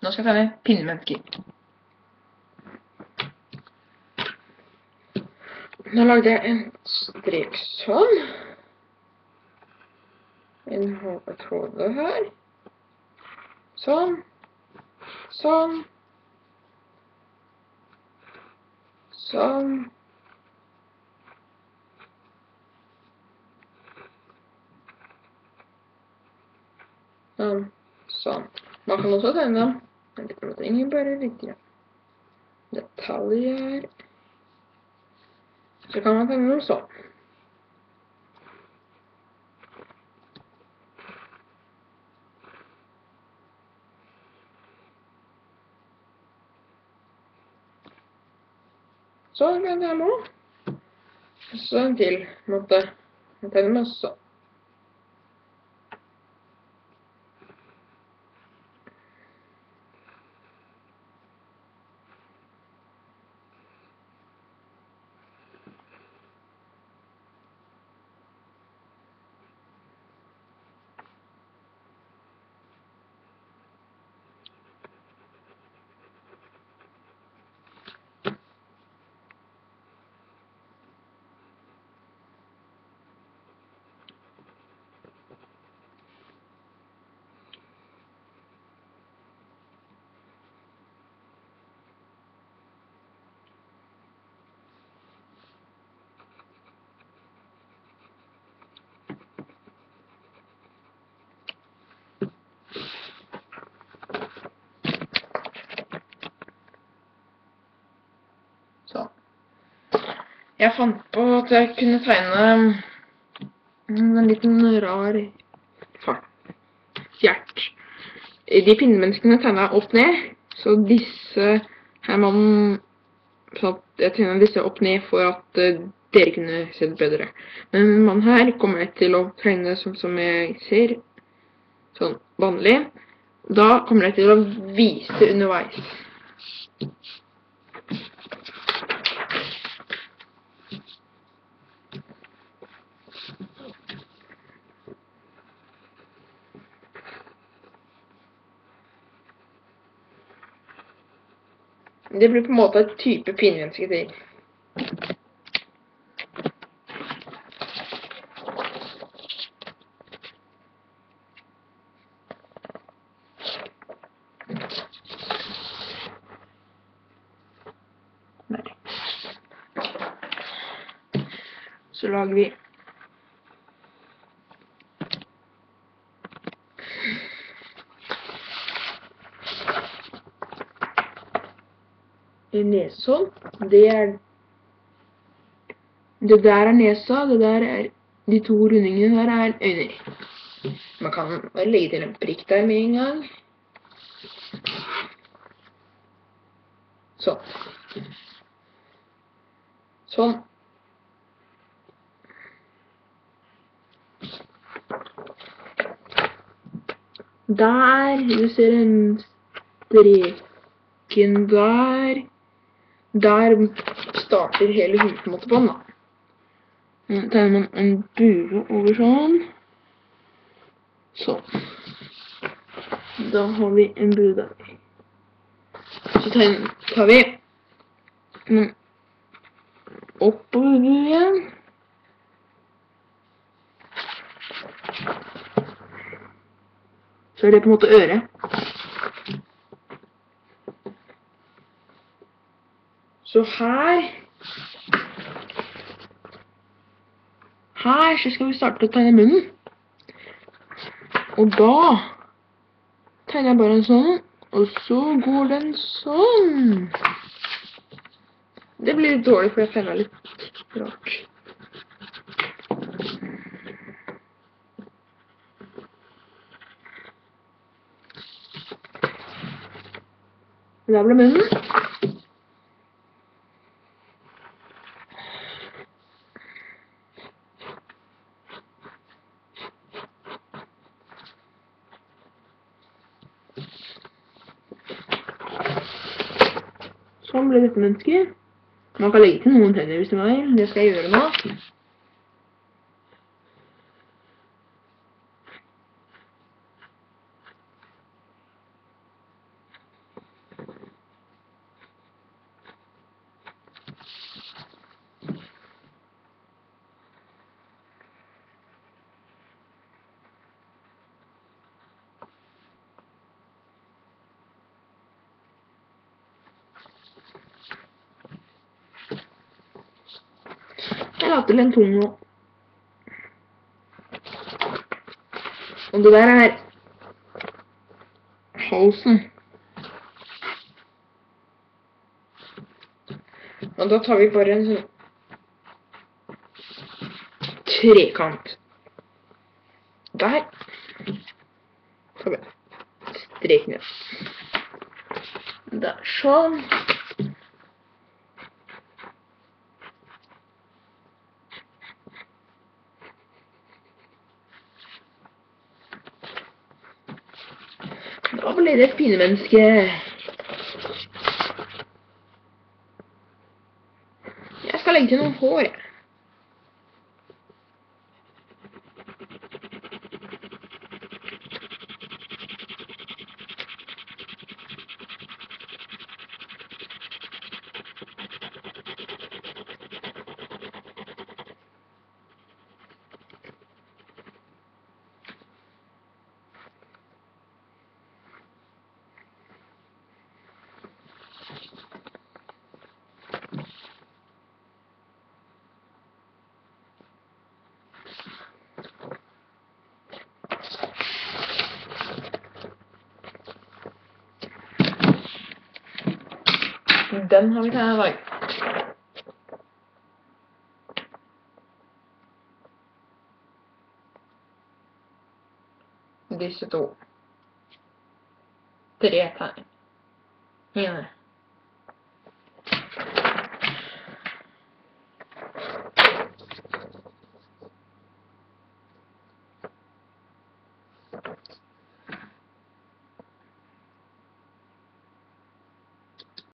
Nå skal jeg tegne pinnemennesker. Nå lagde jeg en strek sånn. Et hode her. Sånn. Sånn. Sånn. Sånn. Man kan også tegne dem. Men det trenger bare litt detaljer. Så kan man tegne dem sånn. Så kan jeg nå. Så en til måte. Jeg tegner meg sånn. Sånn. Jeg fant på at jeg kunne tegne en liten rar fjert. De pinnemenneskene tegner jeg opp ned, så disse her så at jeg tegner disse opp ned for at dere kunne se det bedre. Men man her kommer jeg til å tegne sånn som jeg ser, sånn vanlig. Da kommer jeg til å vise underveis. Det blir på en måte et type pinnemenneske til. Så lager vi en nesehånd. Det der er nesa, det der er de to rundingene der er øyne. Man kan legge til en prikk der med en gang. Sånn. Sånn. Der, du ser en streken der. Der starter hele huset på en måte på den da. Tegner man en bue over sånn. Sånn. Da har vi en bue der. Så tar vi oppover buen. Så er det på en måte øret. Så her så skal vi starte å tegne munnen. Og da tegner jeg bare en sånn, og så går den sånn. Det blir litt dårlig, for jeg tegner litt rart. Der ble munnen. Sånn ble dette mennesket. Man kan legge til noen tenner hvis man vil. Det skal jeg gjøre nå. til en tung nå. Og det der er halsen. Og da tar vi bare en sånn trekant. Der. Så tar vi strek ned. Der, sånn. Da blir det et pinemenneske. Jeg skal legge til noen hår. Den har vi til i dag. Disse to. 3 tegn. Hine.